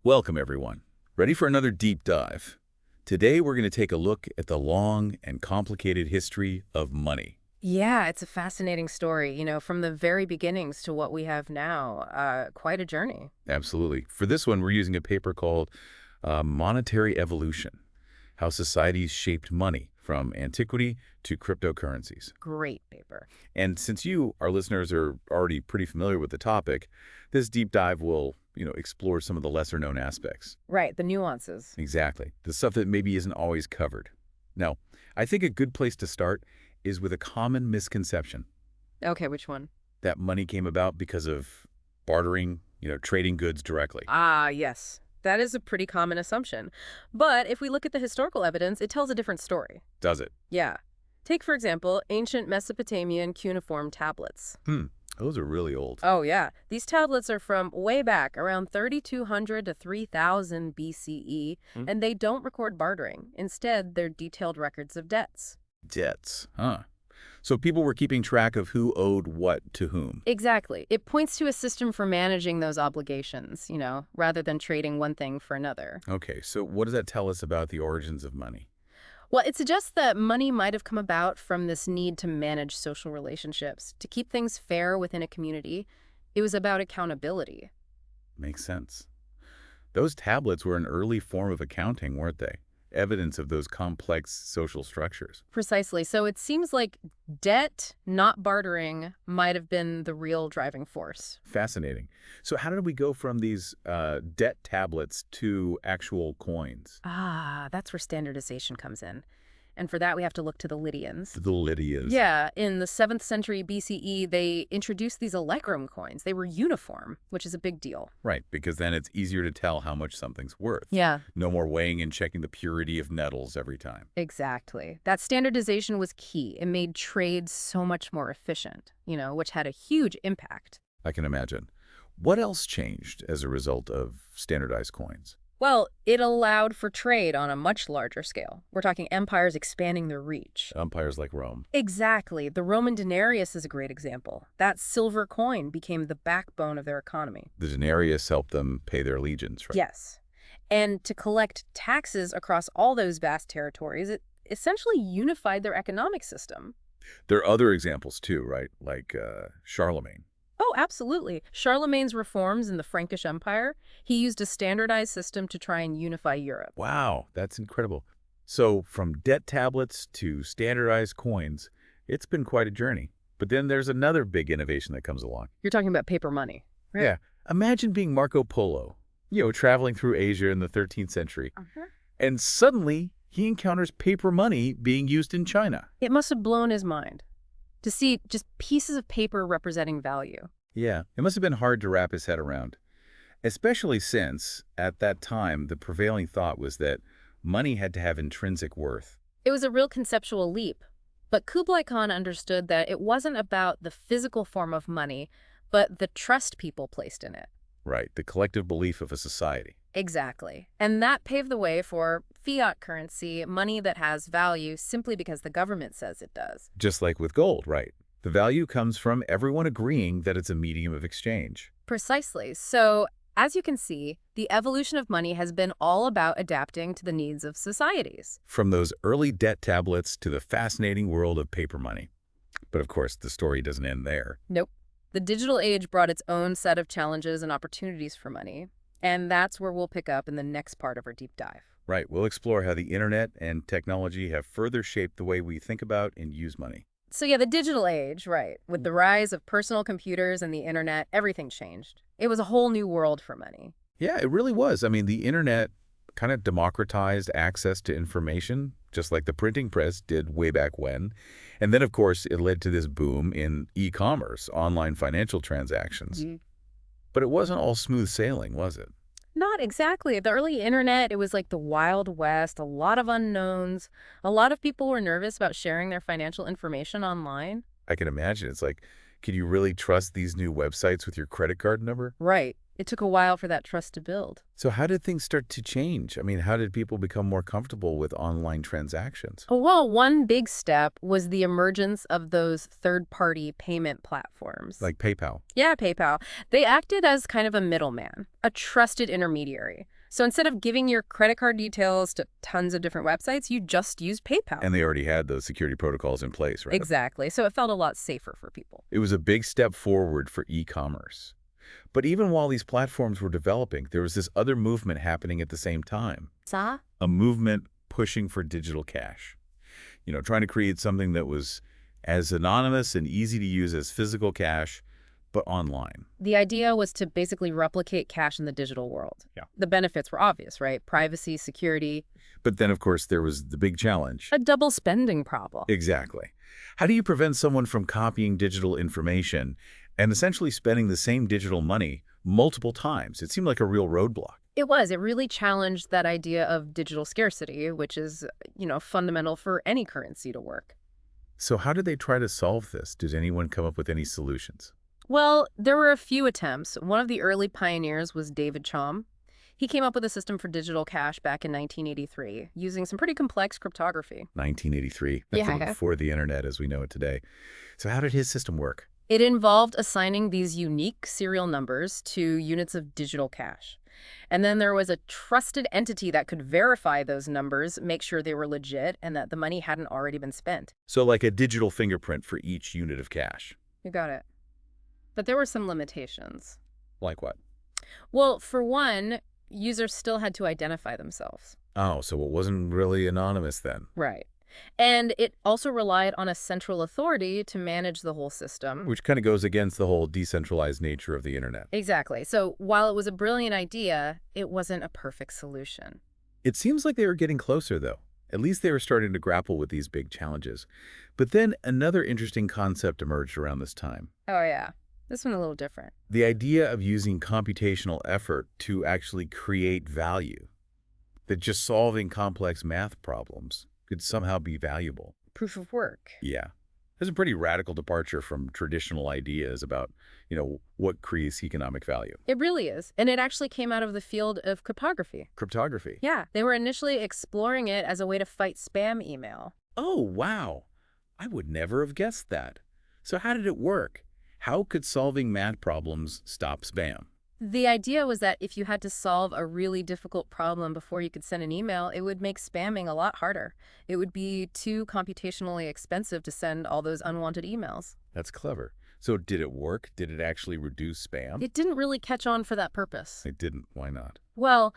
Welcome, everyone. Ready for another deep dive? Today, we're going to take a look at the long and complicated history of money. Yeah, it's a fascinating story, from the very beginnings to what we have now. Quite a journey. Absolutely. For this one, we're using a paper called Monetary Evolution, How Societies Shaped Money from Antiquity to Cryptocurrencies. Great paper. And since you, our listeners, are already pretty familiar with the topic, this deep dive will, explore some of the lesser-known aspects. Right, the nuances. Exactly. The stuff that maybe isn't always covered. Now, I think a good place to start is with a common misconception Okay, which one? that money came about because of bartering, trading goods directly. Ah, yes. That is a pretty common assumption. But if we look at the historical evidence, it tells a different story. Does it? Yeah. Take, for example, ancient Mesopotamian cuneiform tablets. Those are really old. Oh, yeah. These tablets are from way back, around 3200 to 3000 BCE, Hmm? and they don't record bartering. Instead, they're detailed records of debts. Debts, huh? So people were keeping track of who owed what to whom. Exactly. It points to a system for managing those obligations, rather than trading one thing for another. Okay, so what does that tell us about the origins of money? Well, it suggests that money might have come about from this need to manage social relationships, to keep things fair within a community. It was about accountability. Makes sense. Those tablets were an early form of accounting, weren't they? Evidence of those complex social structures. Precisely. So it seems like debt, not bartering, might have been the real driving force. Fascinating. So how did we go from these debt tablets to actual coins? Ah, that's where standardization comes in. And for that, we have to look to the Lydians. The Lydias. Yeah, in the 7th century BCE, they introduced these Allegrum coins. They were uniform, which is a big deal. Right, because then it's easier to tell how much something's worth. Yeah, No more weighing and checking the purity of metals every time. exactly. That standardization was key. It made trade so much more efficient, which had a huge impact. I can imagine. What else changed as a result of standardized coins? Well, it allowed for trade on a much larger scale. We're talking empires expanding their reach. Empires like Rome. Exactly. The Roman denarius is a great example. That silver coin became the backbone of their economy. The denarius helped them pay their legions, right? Yes. And to collect taxes across all those vast territories, it essentially unified their economic system. There are other examples too, right? Like Charlemagne. Oh, absolutely. Charlemagne's reforms in the Frankish Empire, he used a standardized system to try and unify Europe. Wow, that's incredible. So from debt tablets to standardized coins, it's been quite a journey. But then there's another big innovation that comes along. You're talking about paper money, right? Yeah. Imagine being Marco Polo, traveling through Asia in the 13th century, and suddenly he encounters paper money being used in China. It must have blown his mind to see just pieces of paper representing value. Yeah, it must have been hard to wrap his head around, especially since, at that time, the prevailing thought was that money had to have intrinsic worth. It was a real conceptual leap. But Kublai Khan understood that it wasn't about the physical form of money, but the trust people placed in it. Right, the collective belief of a society. Exactly. And that paved the way for fiat currency, money that has value simply because the government says it does. Just like with gold, right? The value comes from everyone agreeing that it's a medium of exchange. Precisely. So, as you can see, the evolution of money has been all about adapting to the needs of societies. From those early debt tablets to the fascinating world of paper money. But of course, the story doesn't end there. Nope. The digital age brought its own set of challenges and opportunities for money. And that's where we'll pick up in the next part of our deep dive. Right, we'll explore how the internet and technology have further shaped the way we think about and use money. So yeah, the digital age, right. With the rise of personal computers and the internet, everything changed. It was a whole new world for money. Yeah, it really was. I mean, the internet kind of democratized access to information, just like the printing press did way back when. And then, of course, it led to this boom in e-commerce, online financial transactions. But it wasn't all smooth sailing, was it? Not exactly. The early internet, it was like the Wild West, a lot of unknowns. A lot of people were nervous about sharing their financial information online. I can imagine. It's like, can you really trust these new websites with your credit card number? Right. It took a while for that trust to build. So how did things start to change? I mean, how did people become more comfortable with online transactions? Oh, well, one big step was the emergence of those third-party payment platforms. Like PayPal. Yeah, PayPal. They acted as kind of a middleman, a trusted intermediary. So instead of giving your credit card details to tons of different websites, you just use PayPal. And they already had those security protocols in place, right? Exactly. So it felt a lot safer for people. It was a big step forward for e-commerce. But even while these platforms were developing, there was this other movement happening at the same time. Sa? A movement pushing for digital cash. Trying to create something that was as anonymous and easy to use as physical cash, but online. The idea was to basically replicate cash in the digital world. Yeah. The benefits were obvious, right? Privacy, security. But then, of course, there was the big challenge. A double spending problem. Exactly. How do you prevent someone from copying digital information and essentially spending the same digital money multiple times? It seemed like a real roadblock. It was. It really challenged that idea of digital scarcity, which is, fundamental for any currency to work. So how did they try to solve this? Did anyone come up with any solutions? Well, there were a few attempts. One of the early pioneers was David Chaum. He came up with a system for digital cash back in 1983, using some pretty complex cryptography. 1983. That's Yeah. before the internet as we know it today. So how did his system work? It involved assigning these unique serial numbers to units of digital cash. And then there was a trusted entity that could verify those numbers, make sure they were legit, and that the money hadn't already been spent. So like a digital fingerprint for each unit of cash. You got it. But there were some limitations. Like what? Well, for one, users still had to identify themselves. Oh, so it wasn't really anonymous then. Right. And it also relied on a central authority to manage the whole system. Which kind of goes against the whole decentralized nature of the internet. Exactly. So while it was a brilliant idea, it wasn't a perfect solution. It seems like they were getting closer, though. At least they were starting to grapple with these big challenges. But then another interesting concept emerged around this time. Oh, yeah. This one a little different. The idea of using computational effort to actually create value. That just solving complex math problems could somehow be valuable. Proof of work. Yeah. There's a pretty radical departure from traditional ideas about, what creates economic value. It really is. And it actually came out of the field of cryptography. Cryptography. Yeah. They were initially exploring it as a way to fight spam email. Oh, wow. I would never have guessed that. So how did it work? How could solving math problems stop spam? The idea was that if you had to solve a really difficult problem before you could send an email, it would make spamming a lot harder. It would be too computationally expensive to send all those unwanted emails. That's clever. So did it work? Did it actually reduce spam? It didn't really catch on for that purpose. It didn't. Why not? Well,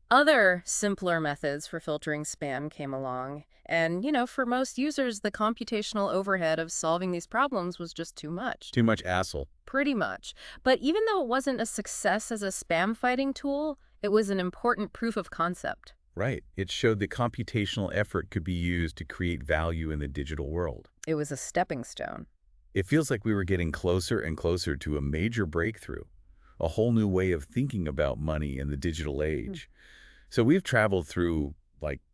other simpler methods for filtering spam came along. And, for most users, the computational overhead of solving these problems was just too much. Too much hassle. Pretty much. But even though it wasn't a success as a spam fighting tool, it was an important proof of concept. Right. It showed that computational effort could be used to create value in the digital world. It was a stepping stone. It feels like we were getting closer and closer to a major breakthrough, a whole new way of thinking about money in the digital age. So we've traveled through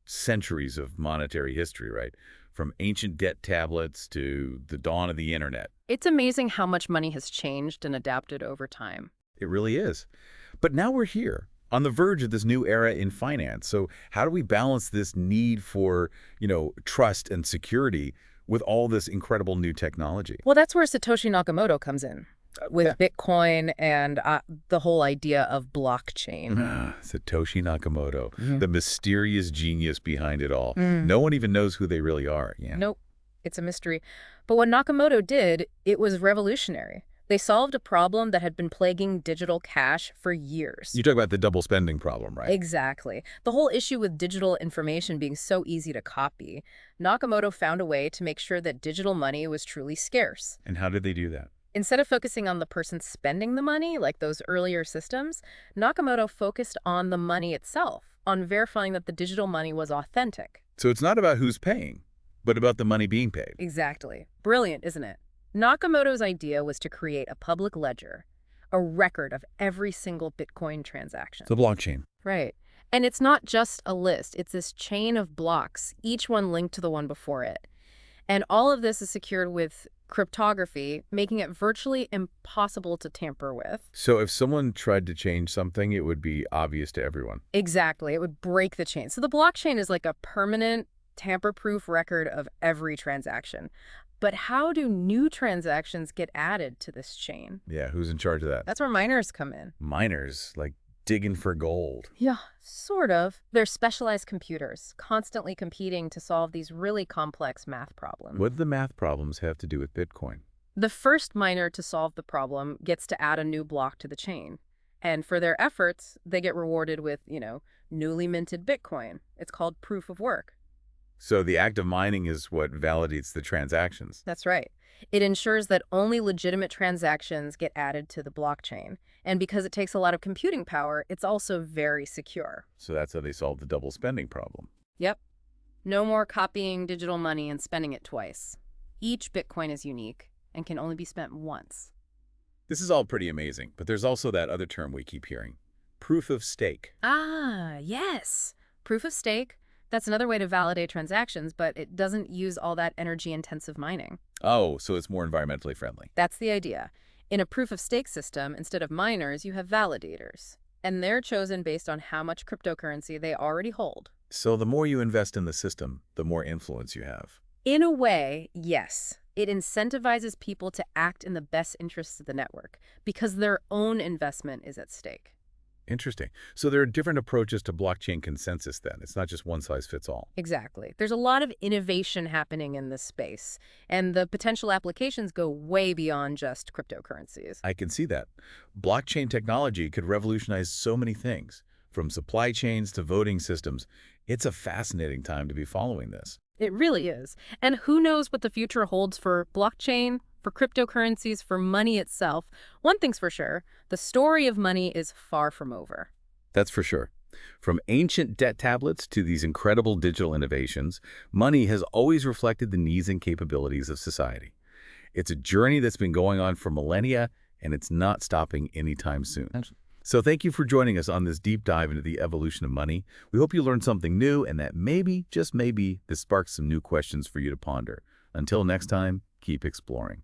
centuries of monetary history, right? From ancient debt tablets to the dawn of the internet. It's amazing how much money has changed and adapted over time. It really is. But now we're here on the verge of this new era in finance. So how do we balance this need for, trust and security with all this incredible new technology? Well, that's where Satoshi Nakamoto comes in. With Bitcoin and the whole idea of blockchain. Satoshi Nakamoto, the mysterious genius behind it all. No one even knows who they really are. Yeah. Nope, it's a mystery. But what Nakamoto did, it was revolutionary. They solved a problem that had been plaguing digital cash for years. You talk about the double spending problem, right? Exactly. The whole issue with digital information being so easy to copy, Nakamoto found a way to make sure that digital money was truly scarce. And how did they do that? Instead of focusing on the person spending the money, like those earlier systems, Nakamoto focused on the money itself, on verifying that the digital money was authentic. So it's not about who's paying, but about the money being paid. Exactly. Brilliant, isn't it? Nakamoto's idea was to create a public ledger, a record of every single Bitcoin transaction. The blockchain. Right. And it's not just a list. It's this chain of blocks, each one linked to the one before it. And all of this is secured with cryptography, making it virtually impossible to tamper with. So if someone tried to change something, it would be obvious to everyone. Exactly. It would break the chain. So the blockchain is like a permanent, tamper-proof record of every transaction. But how do new transactions get added to this chain? Yeah, who's in charge of that? That's where miners come in. Miners, like digging for gold. Yeah, sort of. They're specialized computers, constantly competing to solve these really complex math problems. What do the math problems have to do with Bitcoin? The first miner to solve the problem gets to add a new block to the chain. And for their efforts, they get rewarded with, newly minted Bitcoin. It's called proof of work. So the act of mining is what validates the transactions. That's right. It ensures that only legitimate transactions get added to the blockchain. And because it takes a lot of computing power, it's also very secure. So that's how they solve the double spending problem. Yep. No more copying digital money and spending it twice. Each Bitcoin is unique and can only be spent once. This is all pretty amazing, but there's also that other term we keep hearing, proof of stake. Ah, yes. Proof of stake. That's another way to validate transactions, but it doesn't use all that energy-intensive mining. Oh, so it's more environmentally friendly. That's the idea. In a proof of stake system, instead of miners, you have validators. And they're chosen based on how much cryptocurrency they already hold. So the more you invest in the system, the more influence you have. In a way, yes. It incentivizes people to act in the best interests of the network because their own investment is at stake. Interesting. So there are different approaches to blockchain consensus then. It's not just one size fits all. Exactly. There's a lot of innovation happening in this space, and the potential applications go way beyond just cryptocurrencies. I can see that. Blockchain technology could revolutionize so many things, from supply chains to voting systems. It's a fascinating time to be following this. It really is. And who knows what the future holds for blockchain, for cryptocurrencies, for money itself. One thing's for sure, the story of money is far from over. That's for sure. From ancient debt tablets to these incredible digital innovations, money has always reflected the needs and capabilities of society. It's a journey that's been going on for millennia, and it's not stopping anytime soon. So thank you for joining us on this deep dive into the evolution of money. We hope you learned something new and that maybe, just maybe, this sparks some new questions for you to ponder. Until next time, keep exploring.